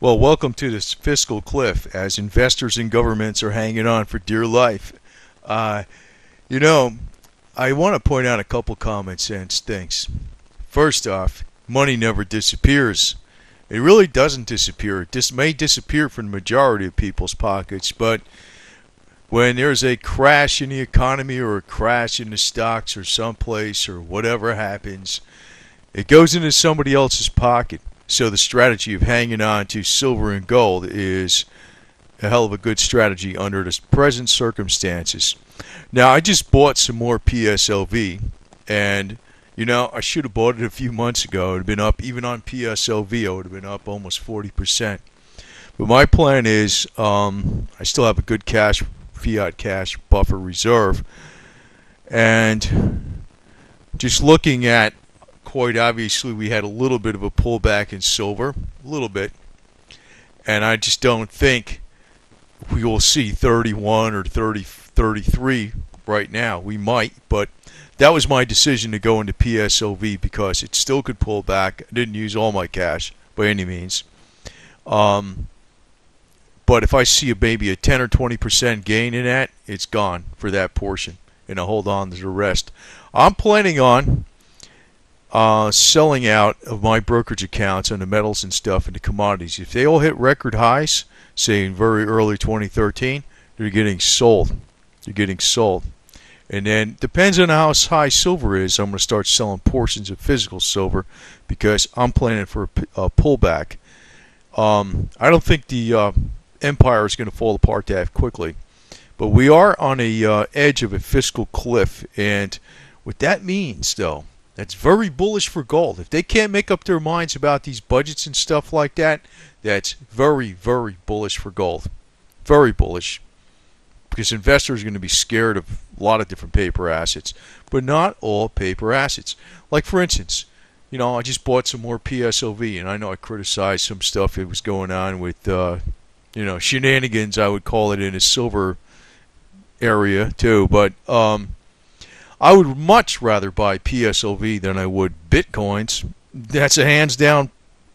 Well, welcome to this Fiscal Cliff as investors and governments are hanging on for dear life. Uh, you know, I want to point out a couple common sense things. First off, money never disappears. It really doesn't disappear. It may disappear from the majority of people's pockets, but when there's a crash in the economy or a crash in the stocks or someplace or whatever happens, it goes into somebody else's pocket. So the strategy of hanging on to silver and gold is a hell of a good strategy under the present circumstances. Now, I just bought some more PSLV, and I should have bought it a few months ago. It would have been up, even on PSLV, it would have been up almost 40%. But my plan is, I still have a good fiat cash buffer reserve, and just looking at, quite obviously, we had a little bit of a pullback in silver, a little bit, and I just don't think we will see 31 or 33 right now. We might, but that was my decision to go into PSLV because it still could pull back. I didn't use all my cash by any means. But if I see maybe a 10 or 20% gain in that, it's gone for that portion, and I'll hold on to the rest. I'm planning on selling out of my brokerage accounts on the metals and stuff and the commodities. If they all hit record highs, say in very early 2013, they're getting sold. They're getting sold. And then, depends on how high silver is, I'm going to start selling portions of physical silver because I'm planning for a pullback. I don't think the empire is going to fall apart that quickly. But we are on a edge of a fiscal cliff. And what that means, though, that's very bullish for gold. If they can't make up their minds about these budgets and stuff like that, that's very, very bullish for gold. Very bullish. Because investors are going to be scared of a lot of different paper assets. But not all paper assets. Like, for instance, I just bought some more PSLV, and I know I criticized some stuff that was going on with, shenanigans, I would call it, in the silver area, too. But I would much rather buy PSLV than I would Bitcoins. That's a hands-down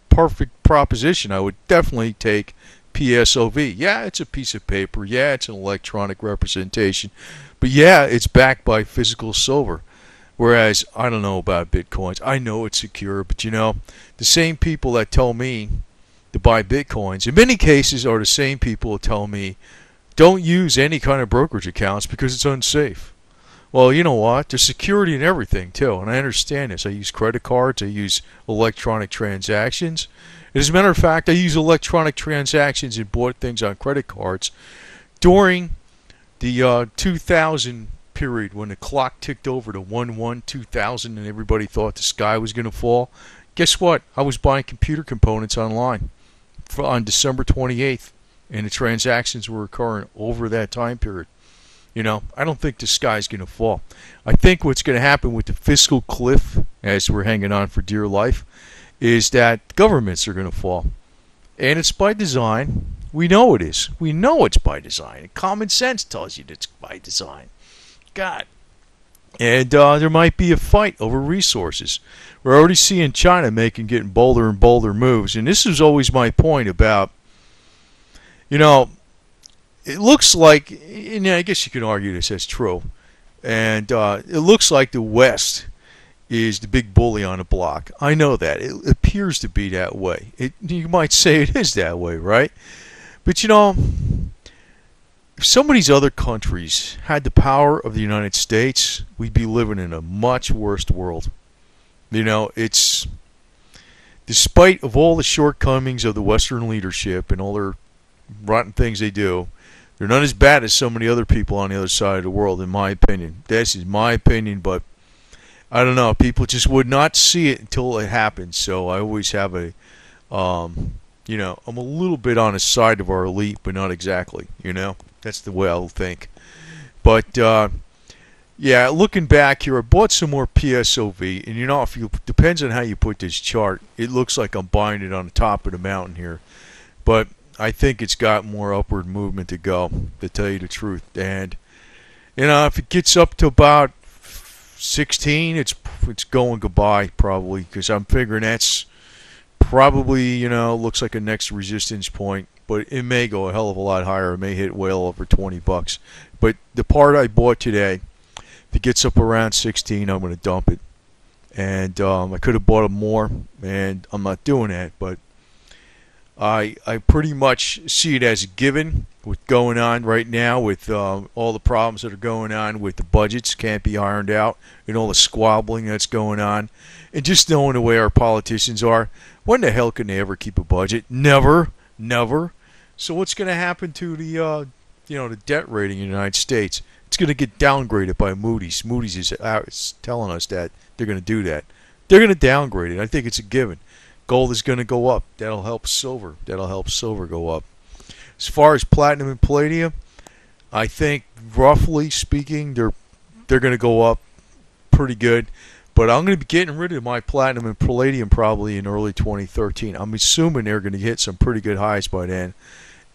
perfect proposition. I would definitely take PSLV. Yeah, it's a piece of paper. Yeah, it's an electronic representation. But yeah, it's backed by physical silver. Whereas, I don't know about Bitcoins. I know it's secure, but the same people that tell me to buy Bitcoins, in many cases, are the same people that tell me don't use any kind of brokerage accounts because it's unsafe. Well, you know what? There's security in everything, too, and I understand this. I use credit cards. I use electronic transactions. As a matter of fact, I use electronic transactions and bought things on credit cards during the 2000 period when the clock ticked over to 1/1/2000 and everybody thought the sky was going to fall. Guess what? I was buying computer components online on December 28th, and the transactions were occurring over that time period. I don't think the sky's going to fall. I think what's going to happen with the fiscal cliff, as we're hanging on for dear life, is that governments are going to fall. And it's by design. We know it is. We know it's by design. Common sense tells you that it's by design. God. And there might be a fight over resources. We're already seeing China getting bolder and bolder moves. And this is always my point about, it looks like, and I guess you can argue this as true, and it looks like the West is the big bully on the block. I know that. It appears to be that way. You might say it is that way, right? But if some of these other countries had the power of the United States, we'd be living in a much worse world. It's, despite of all the shortcomings of the Western leadership and all their rotten things they do, they're not as bad as so many other people on the other side of the world, in my opinion. This is my opinion, but I don't know. People just would not see it until it happens. So I always have I'm a little bit on the side of our elite, but not exactly. That's the way I'll think. But yeah, looking back here, I bought some more PSLV, and if you depends on how you put this chart, it looks like I'm buying it on the top of the mountain here, but I think it's got more upward movement to go, to tell you the truth. And if it gets up to about 16, it's going goodbye probably, because I'm figuring that's Probably, looks like a next resistance point, but it may go a hell of a lot higher. It may hit well over 20 bucks. But the part I bought today, if it gets up around 16, I'm going to dump it. And I could have bought it more, and I'm not doing that. But I pretty much see it as a given with going on right now with all the problems that are going on with the budgets can't be ironed out and all the squabbling that's going on. And just knowing the way our politicians are, when the hell can they ever keep a budget? Never, never. So what's going to happen to the the debt rating in the United States? It's going to get downgraded by Moody's. Moody's is telling us that they're going to do that. They're going to downgrade it. I think it's a given. Gold is going to go up. That'll help silver. That'll help silver go up. As far as platinum and palladium, I think roughly speaking, they're going to go up pretty good. But I'm going to be getting rid of my platinum and palladium probably in early 2013. I'm assuming they're going to hit some pretty good highs by then.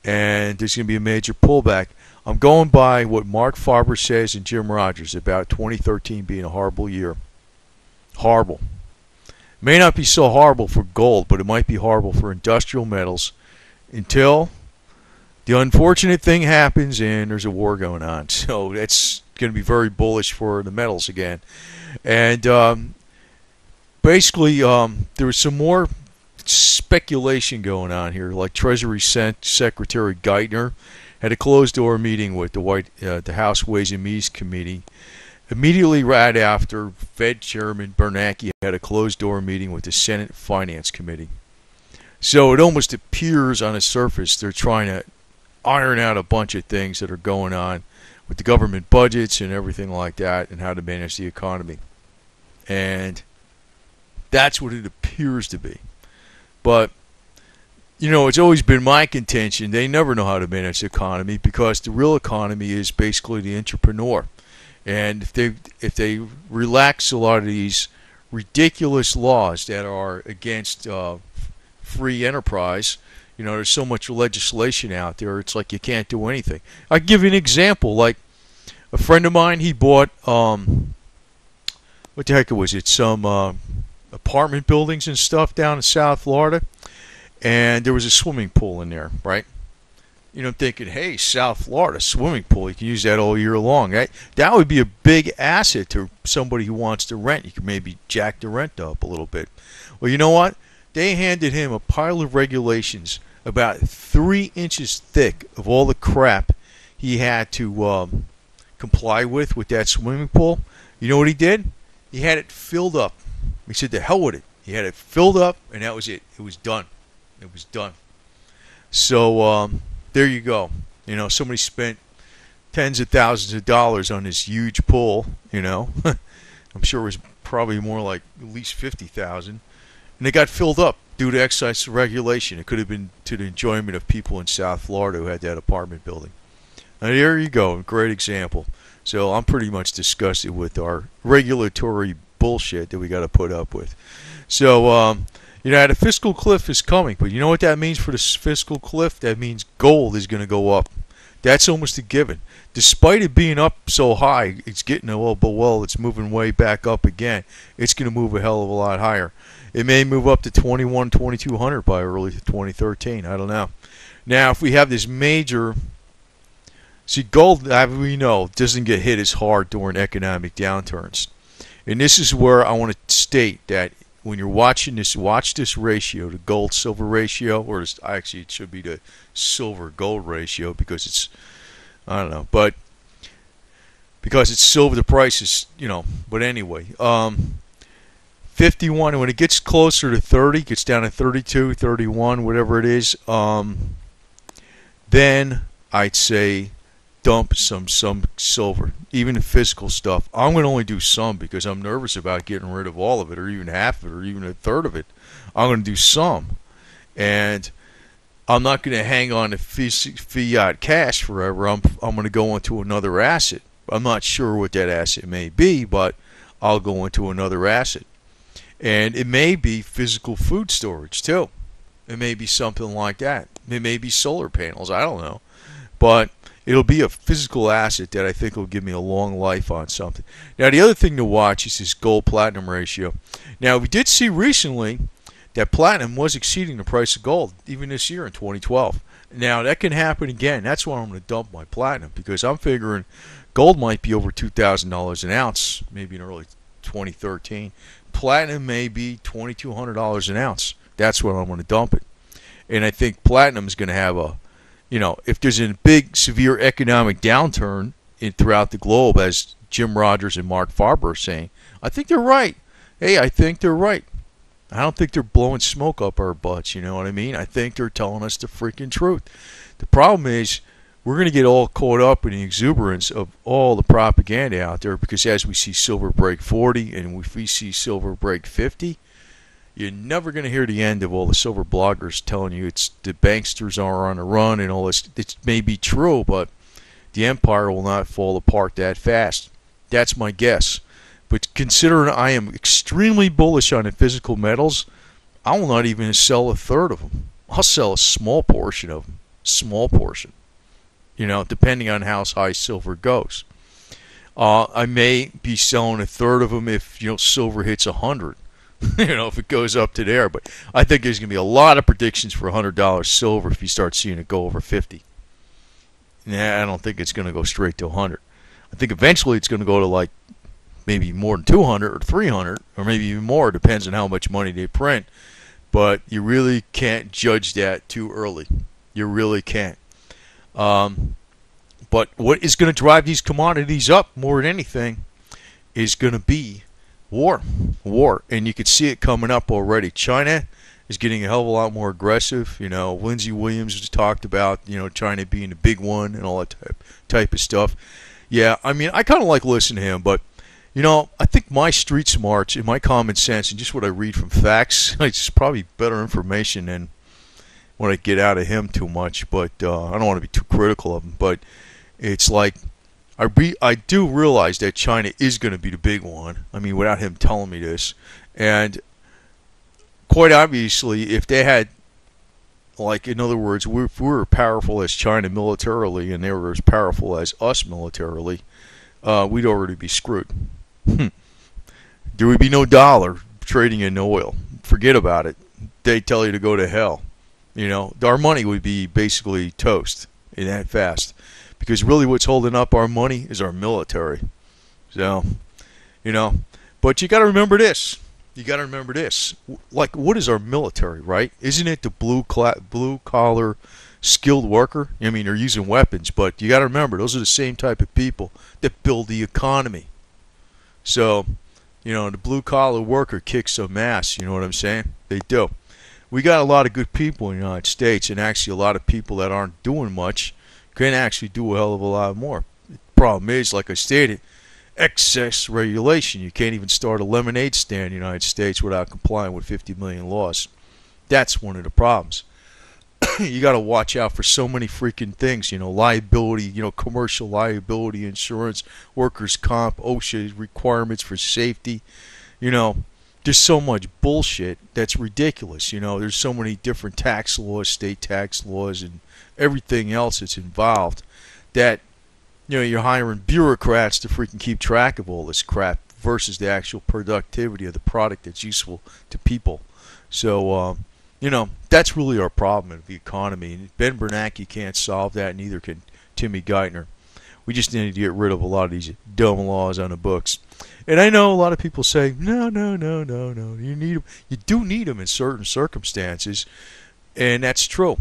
And there's going to be a major pullback. I'm going by what Mark Farber says and Jim Rogers about 2013 being a horrible year. Horrible. May not be so horrible for gold, but it might be horrible for industrial metals until the unfortunate thing happens and there's a war going on. So that's going to be very bullish for the metals again. And basically, there was some more speculation going on here. Like Treasury Secretary Geithner had a closed-door meeting with the House Ways and Means Committee. Immediately right after, Fed Chairman Bernanke had a closed-door meeting with the Senate Finance Committee. So it almost appears on the surface they're trying to iron out a bunch of things that are going on with the government budgets and everything like that and how to manage the economy. And that's what it appears to be. But, it's always been my contention they never know how to manage the economy because the real economy is basically the entrepreneur. And if they relax a lot of these ridiculous laws that are against free enterprise, there's so much legislation out there, it's like you can't do anything. I'll give you an example. Like a friend of mine, he bought, what the heck was it, some apartment buildings and stuff down in South Florida, and there was a swimming pool in there, right? I'm thinking, hey, South Florida, swimming pool, you can use that all year long. Right? That would be a big asset to somebody who wants to rent. You could maybe jack the rent up a little bit. Well, you know what? They handed him a pile of regulations about 3 inches thick of all the crap he had to comply with that swimming pool. You know what he did? He had it filled up. He said, to hell with it. He had it filled up, and that was it. It was done. It was done. So, there you go. Somebody spent tens of thousands of dollars on this huge pool, I'm sure it was probably more like at least 50,000. And it got filled up due to excise regulation. It could have been to the enjoyment of people in South Florida who had that apartment building. Now, there you go. Great example. So I'm pretty much disgusted with our regulatory bullshit that we got to put up with. So, the fiscal cliff is coming, but you know what that means for the fiscal cliff? That means gold is going to go up. That's almost a given. Despite it being up so high, it's getting a little below. It's moving way back up again. It's going to move a hell of a lot higher. It may move up to 2,200 by early 2013. I don't know. Now, if we have this major... See, gold, we know, doesn't get hit as hard during economic downturns. And this is where I want to state that when you're watching this, watch this ratio, the gold-silver ratio, or actually it should be the silver-gold ratio because it's, I don't know, but because it's silver, the price is, but anyway, 51, and when it gets closer to 30, gets down to 32, 31, whatever it is, then I'd say dump some silver, even the physical stuff. I'm going to only do some because I'm nervous about getting rid of all of it or even half of it or even a third of it. I'm going to do some. And I'm not going to hang on to fiat cash forever. I'm going to go into another asset. I'm not sure what that asset may be, but I'll go into another asset. And it may be physical food storage too. It may be something like that. It may be solar panels. I don't know. But it'll be a physical asset that I think will give me a long life on something. Now, the other thing to watch is this gold-platinum ratio. Now, we did see recently that platinum was exceeding the price of gold even this year in 2012. Now, that can happen again. That's why I'm going to dump my platinum, because I'm figuring gold might be over $2,000 an ounce, maybe in early 2013. Platinum may be $2,200 an ounce. That's when I'm going to dump it. And I think platinum is going to have a, if there's a big, severe economic downturn throughout the globe, as Jim Rogers and Mark Farber are saying, I think they're right. Hey, I think they're right. I don't think they're blowing smoke up our butts, you know what I mean? I think they're telling us the freaking truth. The problem is we're going to get all caught up in the exuberance of all the propaganda out there, because as we see silver break 40 and if we see silver break 50, you're never going to hear the end of all the silver bloggers telling you it's the banksters are on a run and all this. It may be true, but the empire will not fall apart that fast. That's my guess. But considering I am extremely bullish on the physical metals, I will not even sell a third of them. I'll sell a small portion of them. Small portion. Depending on how high silver goes. I may be selling a third of them if, silver hits 100. If it goes up to there. But I think there's going to be a lot of predictions for $100 silver if you start seeing it go over 50. Nah, I don't think it's going to go straight to 100. I think eventually it's going to go to like maybe more than 200 or 300 or maybe even more. Depends on how much money they print. But you really can't judge that too early. You really can't. But what is going to drive these commodities up more than anything is going to be war. And you can see it coming up already. China is getting a hell of a lot more aggressive. Lindsey Williams has talked about, China being the big one and all that type of stuff. Yeah, I mean, I kind of like listening to him, but I think my street smarts and my common sense and just what I read from facts, it's probably better information than when I get out of him too much. But I don't want to be too critical of him. But it's like I do realize that China is going to be the big one. I mean, without him telling me this. And quite obviously, if they had, like, in other words, if we were powerful as China militarily and they were as powerful as us militarily, we'd already be screwed. There would be no dollar trading in oil. Forget about it. They tell you to go to hell. Our money would be basically toast in that fast. Because really what's holding up our money is our military. So, but you got to remember this. Like, what is our military, right? Isn't it the blue-collar skilled worker? I mean, they're using weapons, but you got to remember, those are the same type of people that build the economy. So, the blue-collar worker kicks some ass, you know what I'm saying? They do. We got a lot of good people in the United States, and actually a lot of people that aren't doing much can actually do a hell of a lot more. The problem is, like I stated, excess regulation. You can't even start a lemonade stand in the United States without complying with 50 million laws. That's one of the problems. You got to watch out for so many freaking things, liability, commercial liability insurance, workers' comp, OSHA requirements for safety. There's so much bullshit that's ridiculous. There's so many different tax laws, state tax laws, and everything else that's involved that, you're hiring bureaucrats to freaking keep track of all this crap versus the actual productivity of the product that's useful to people. So, that's really our problem in the economy. Ben Bernanke can't solve that, and neither can Timmy Geithner. We just need to get rid of a lot of these dumb laws on the books. And I know a lot of people say, no. You need them. You do need them in certain circumstances, and that's true.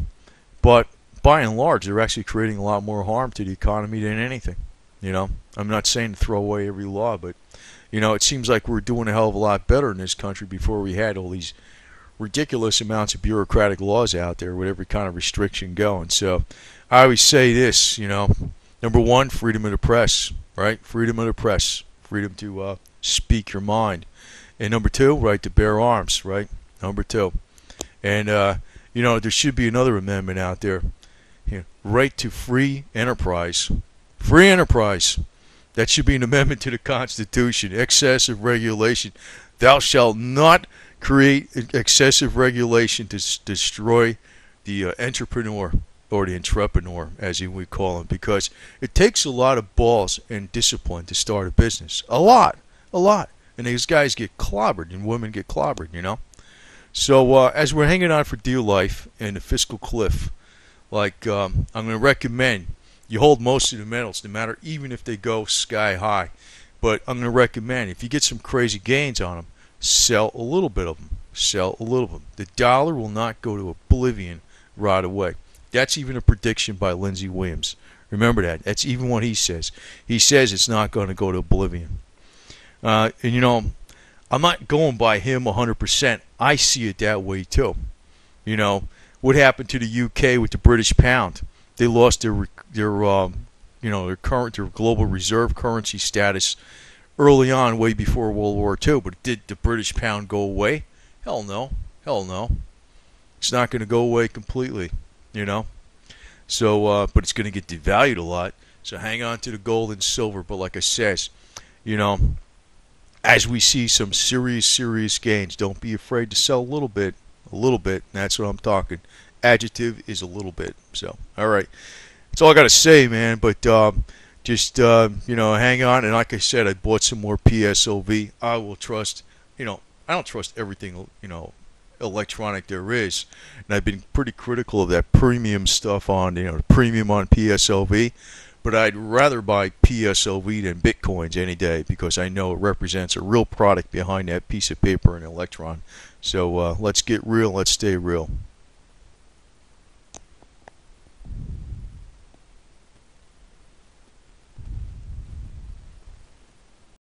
But by and large, they're actually creating a lot more harm to the economy than anything. I'm not saying to throw away every law, but it seems like we're doing a hell of a lot better in this country before we had all these ridiculous amounts of bureaucratic laws out there with every kind of restriction going. So I always say this, number one, freedom of the press, right? Freedom of the press, freedom to speak your mind. And number two, right to bear arms, right? Number two. And, there should be another amendment out there. Right to free enterprise. Free enterprise. That should be an amendment to the Constitution. Excessive regulation. Thou shalt not create excessive regulation to destroy the entrepreneur or the entrepreneur, as we call him, because it takes a lot of balls and discipline to start a business. A lot. And these guys get clobbered and women get clobbered, So as we're hanging on for dear life in the fiscal cliff, I'm going to recommend you hold most of the metals, no matter even if they go sky high. But I'm going to recommend if you get some crazy gains on them, sell a little bit of them. Sell a little of them. The dollar will not go to oblivion right away. That's even a prediction by Lindsey Williams. Remember that. That's even what he says. He says it's not going to go to oblivion. And you know, I'm not going by him 100%. I see it that way too. You know, what happened to the UK with the British pound? They lost their global reserve currency status early on, way before World War II. But did the British pound go away? Hell no. Hell no. It's not going to go away completely, you know. So, but it's going to get devalued a lot. So hang on to the gold and silver. But like I says, you know, as we see some serious gains, don't be afraid to sell a little bit. A little bit. That's what I'm talking. Adjective is a little bit. So, all right. That's all I got to say, man. But just, you know, hang on. And like I said, I bought some more PSLV. I will trust, you know, I don't trust everything, you know, electronic there is. And I've been pretty critical of that premium stuff on, you know, premium on PSLV. But I'd rather buy PSLV than Bitcoins any day because I know it represents a real product behind that piece of paper and electron. So let's get real. Let's stay real.